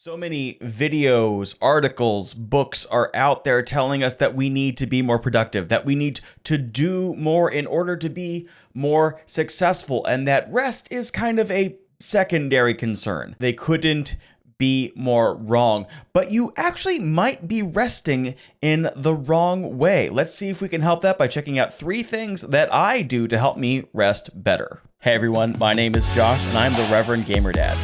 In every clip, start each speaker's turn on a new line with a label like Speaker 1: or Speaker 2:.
Speaker 1: So many videos, articles, books are out there telling us that we need to be more productive, that we need to do more in order to be more successful, and that rest is kind of a secondary concern. They couldn't be more wrong, but you actually might be resting in the wrong way. Let's see if we can help that by checking out 3 things that I do to help me rest better. Hey everyone, my name is Josh and I'm the Reverend Gamer Dad.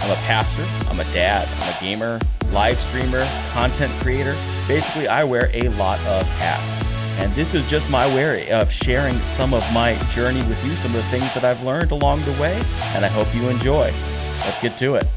Speaker 1: I'm a pastor, I'm a dad, I'm a gamer, live streamer, content creator. Basically, I wear a lot of hats. And this is just my way of sharing some of my journey with you, some of the things that I've learned along the way, and I hope you enjoy. Let's get to it.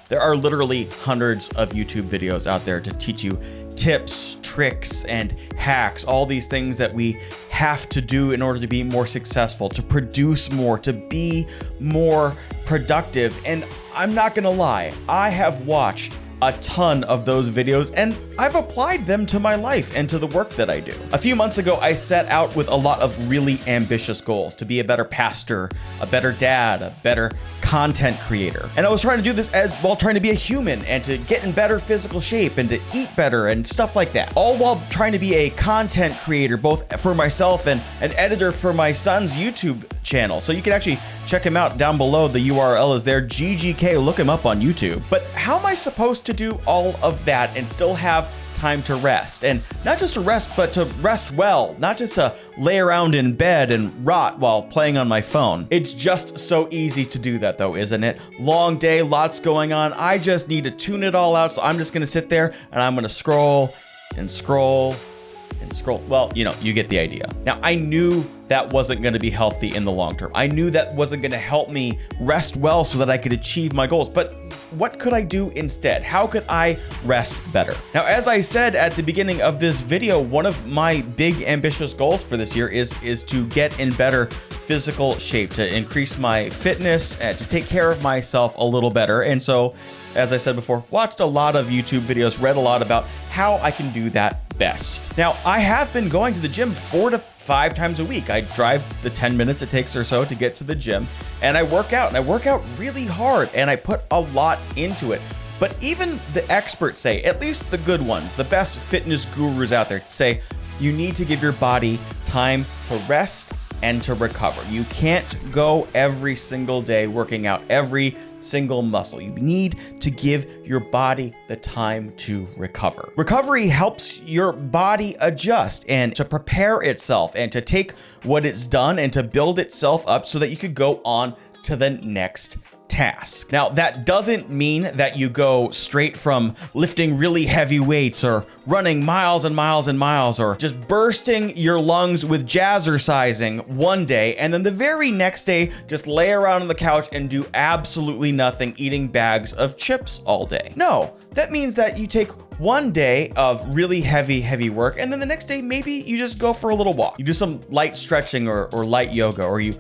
Speaker 1: There are literally hundreds of YouTube videos out there to teach you tips, tricks, and hacks, all these things that we have to do in order to be more successful, to produce more, to be more productive. And I'm not gonna lie, I have watched a ton of those videos and I've applied them to my life and to the work that I do. A few months ago, I set out with a lot of really ambitious goals to be a better pastor, a better dad, a better content creator. And I was trying to do this while trying to be a human and to get in better physical shape and to eat better and stuff like that. All while trying to be a content creator, both for myself and an editor for my son's YouTube channel. So you can actually check him out down below. The URL is there, GGK, look him up on YouTube. But how am I supposed to do all of that and still have time to rest? And not just to rest, but to rest well, not just to lay around in bed and rot while playing on my phone. It's just so easy to do that though, isn't it? Long day, lots going on. I just need to tune it all out. So I'm just gonna sit there and I'm gonna scroll and scroll and scroll. Well, you get the idea. Now, I knew that wasn't going to be healthy in the long term. I knew that wasn't going to help me rest well so that I could achieve my goals. But what could I do instead? How could I rest better? Now, as I said at the beginning of this video, one of my big ambitious goals for this year is to get in better physical shape, to increase my fitness, and to take care of myself a little better. And so, as I said before, watched a lot of YouTube videos, read a lot about how I can do that best. Now, I have been going to the gym 4 to 5 times a week. I drive the 10 minutes it takes or so to get to the gym, and I work out, really hard, and I put a lot into it. But even the experts say, at least the good ones, the best fitness gurus out there say, you need to give your body time to rest and to recover. You can't go every single day working out every single muscle. You need to give your body the time to recover. Recovery helps your body adjust and to prepare itself and to take what it's done and to build itself up so that you could go on to the next task. Now, that doesn't mean that you go straight from lifting really heavy weights or running miles and miles and miles or just bursting your lungs with jazzercising one day and then the very next day just lay around on the couch and do absolutely nothing, eating bags of chips all day. No, that means that you take one day of really heavy work and then the next day maybe you just go for a little walk. You do some light stretching or light yoga, or you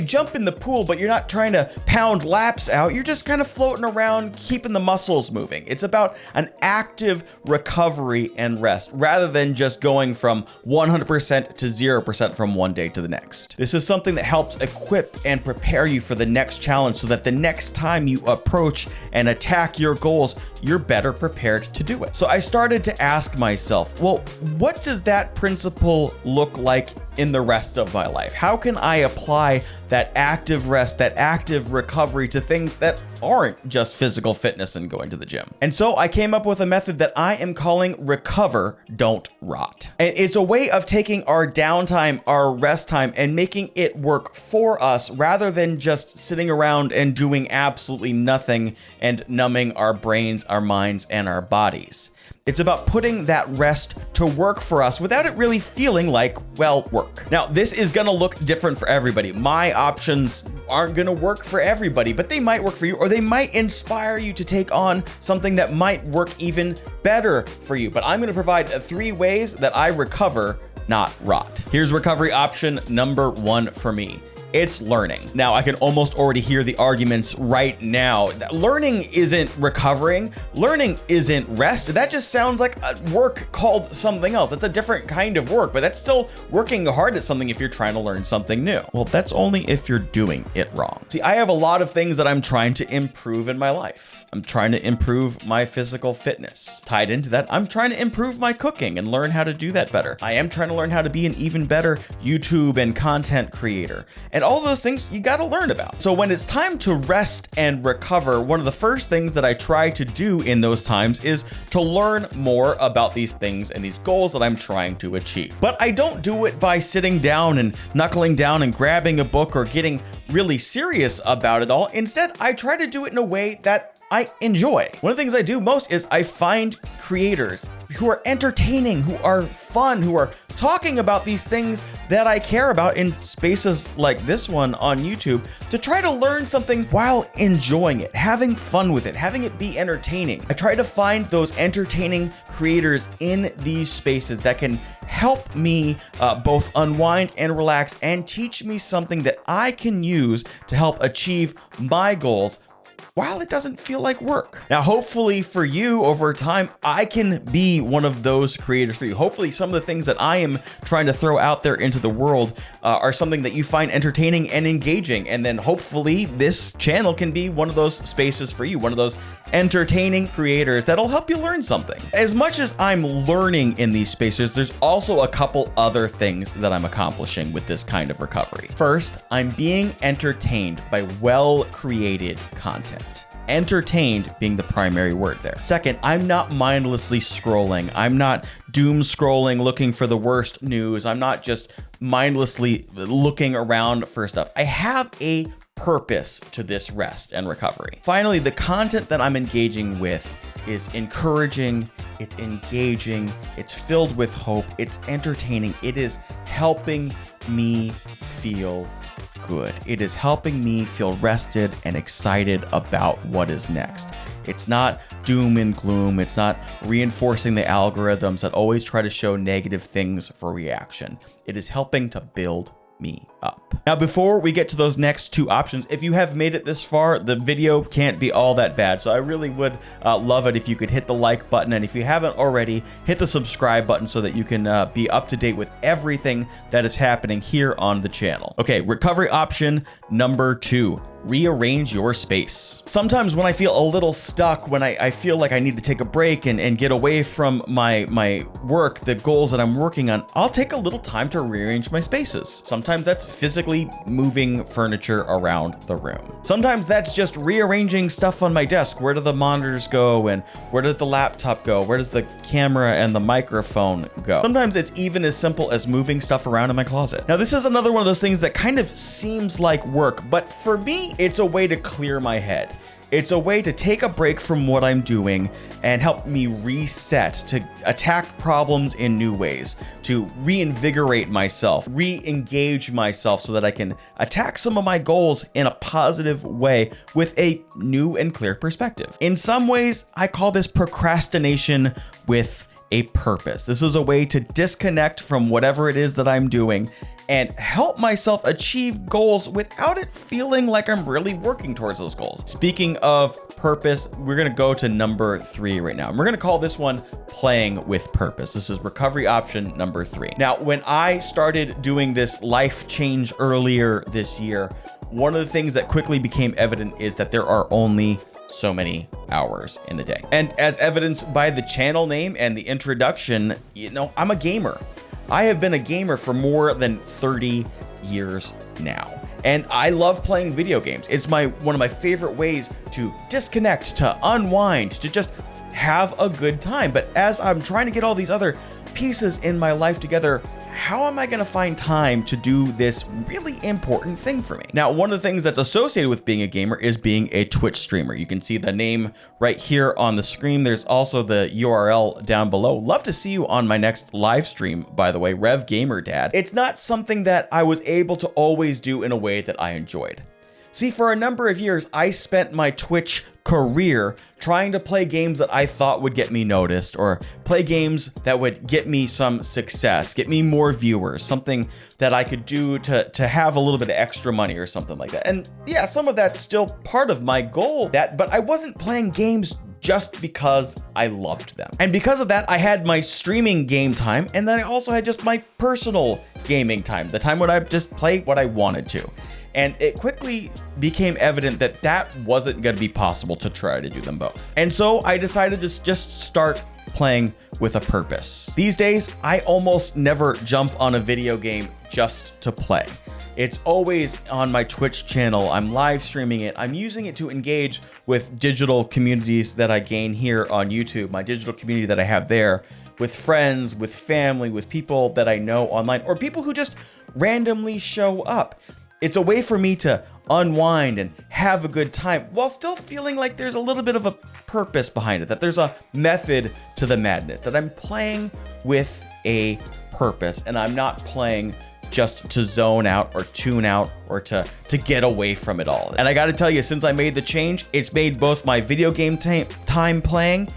Speaker 1: jump in the pool, but you're not trying to pound laps out. You're just kind of floating around, keeping the muscles moving. It's about an active recovery and rest rather than just going from 100% to 0% from one day to the next. This is something that helps equip and prepare you for the next challenge so that the next time you approach and attack your goals, you're better prepared to do it. So I started to ask myself, well, what does that principle look like in the rest of my life? How can I apply that active rest, that active recovery to things that aren't just physical fitness and going to the gym? And so I came up with a method that I am calling Recover, Don't Rot. And it's a way of taking our downtime, our rest time, and making it work for us rather than just sitting around and doing absolutely nothing and numbing our brains, our minds, and our bodies. It's about putting that rest to work for us without it really feeling like, well, work. Now, this is gonna look different for everybody. My options aren't gonna work for everybody, but they might work for you, or they might inspire you to take on something that might work even better for you. But I'm gonna provide 3 ways that I recover, not rot. Here's recovery option number 1 for me. It's learning. Now, I can almost already hear the arguments right now. Learning isn't recovering. Learning isn't rest. That just sounds like a work called something else. It's a different kind of work, but that's still working hard at something if you're trying to learn something new. Well, that's only if you're doing it wrong. See, I have a lot of things that I'm trying to improve in my life. I'm trying to improve my physical fitness. Tied into that, I'm trying to improve my cooking and learn how to do that better. I am trying to learn how to be an even better YouTube and content creator. And all those things you got to learn about. So when it's time to rest and recover, one of the first things that I try to do in those times is to learn more about these things and these goals that I'm trying to achieve. But I don't do it by sitting down and knuckling down and grabbing a book or getting really serious about it all. Instead, I try to do it in a way that I enjoy. One of the things I do most is I find creators who are entertaining, who are fun, who are talking about these things that I care about in spaces like this one on YouTube to try to learn something while enjoying it, having fun with it, having it be entertaining. I try to find those entertaining creators in these spaces that can help me both unwind and relax and teach me something that I can use to help achieve my goals while it doesn't feel like work. Now, hopefully for you over time, I can be one of those creators for you. Hopefully some of the things that I am trying to throw out there into the world are something that you find entertaining and engaging. And then hopefully this channel can be one of those spaces for you, one of those entertaining creators that'll help you learn something. As much as I'm learning in these spaces, there's also a couple other things that I'm accomplishing with this kind of recovery. First, I'm being entertained by well-created content. Entertained being the primary word there. Second, I'm not mindlessly scrolling. I'm not doom scrolling looking for the worst news. I'm not just mindlessly looking around for stuff. I have a purpose to this rest and recovery. Finally, the content that I'm engaging with is encouraging, it's engaging, it's filled with hope, it's entertaining, it is helping me feel good. It is helping me feel rested and excited about what is next. It's not doom and gloom. It's not reinforcing the algorithms that always try to show negative things for reaction. It is helping to build me up. Now, before we get to those next two options, if you have made it this far, the video can't be all that bad. So I really would love it if you could hit the like button. And if you haven't already, hit the subscribe button so that you can be up to date with everything that is happening here on the channel. Okay, recovery option number 2. Rearrange your space. Sometimes when I feel a little stuck, when I feel like I need to take a break and get away from my work, the goals that I'm working on, I'll take a little time to rearrange my spaces. Sometimes that's physically moving furniture around the room. Sometimes that's just rearranging stuff on my desk. Where do the monitors go and where does the laptop go? Where does the camera and the microphone go? Sometimes it's even as simple as moving stuff around in my closet. Now, this is another one of those things that kind of seems like work, but for me, it's a way to clear my head. It's a way to take a break from what I'm doing and help me reset, to attack problems in new ways, to reinvigorate myself, re-engage myself so that I can attack some of my goals in a positive way with a new and clear perspective. In some ways, I call this procrastination with a purpose. This is a way to disconnect from whatever it is that I'm doing and help myself achieve goals without it feeling like I'm really working towards those goals. Speaking of purpose, we're gonna go to number 3 right now. And we're gonna call this one playing with purpose. This is recovery option number 3. Now, when I started doing this life change earlier this year, one of the things that quickly became evident is that there are only so many hours in a day. And as evidenced by the channel name and the introduction, I'm a gamer. I have been a gamer for more than 30 years now. And I love playing video games. It's one of my favorite ways to disconnect, to unwind, to just have a good time. But as I'm trying to get all these other pieces in my life together, how am I going to find time to do this really important thing for me? Now, one of the things that's associated with being a gamer is being a Twitch streamer. You can see the name right here on the screen. There's also the URL down below. Love to see you on my next live stream, by the way, Rev Gamer Dad. It's not something that I was able to always do in a way that I enjoyed. See, for a number of years, I spent my Twitch career trying to play games that I thought would get me noticed, or play games that would get me some success, get me more viewers, something that I could do to have a little bit of extra money or something like that. And yeah, some of that's still part of my goal, but I wasn't playing games just because I loved them. And because of that, I had my streaming game time, and then I also had just my personal gaming time, the time when I just play what I wanted to. And it quickly became evident that that wasn't going to be possible to try to do them both. And so I decided to just start playing with a purpose. These days, I almost never jump on a video game just to play. It's always on my Twitch channel. I'm live streaming it. I'm using it to engage with digital communities that I gain here on YouTube, my digital community that I have there, with friends, with family, with people that I know online, or people who just randomly show up. It's a way for me to unwind and have a good time while still feeling like there's a little bit of a purpose behind it, that there's a method to the madness, that I'm playing with a purpose and I'm not playing just to zone out or tune out or to get away from it all. And I gotta tell you, since I made the change, it's made both my video game time playing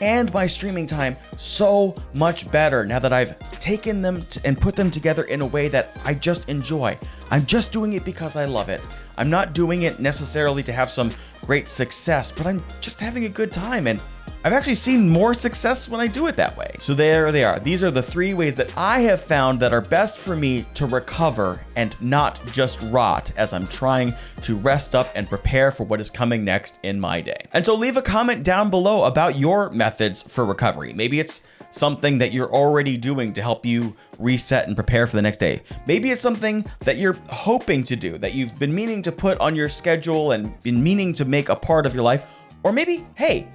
Speaker 1: and my streaming time so much better now that I've taken them and put them together in a way that I just enjoy. I'm just doing it because I love it. I'm not doing it necessarily to have some great success, but I'm just having a good time, and I've actually seen more success when I do it that way. So there they are. These are the 3 ways that I have found that are best for me to recover and not just rot as I'm trying to rest up and prepare for what is coming next in my day. And so leave a comment down below about your methods for recovery. Maybe it's something that you're already doing to help you reset and prepare for the next day. Maybe it's something that you're hoping to do, that you've been meaning to put on your schedule and been meaning to make a part of your life. Or maybe, hey,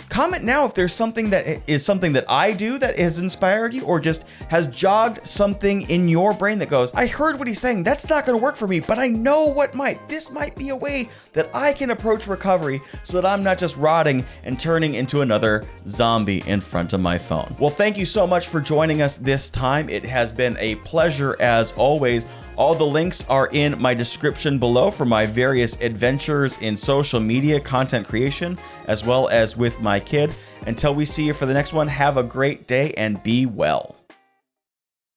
Speaker 1: comment now if there's something that I do that has inspired you, or just has jogged something in your brain that goes, I heard what he's saying, that's not going to work for me, but I know what might. This might be a way that I can approach recovery so that I'm not just rotting and turning into another zombie in front of my phone. Well, thank you so much for joining us this time. It has been a pleasure as always. All the links are in my description below for my various adventures in social media content creation, as well as with my kid. Until we see you for the next one, have a great day and be well.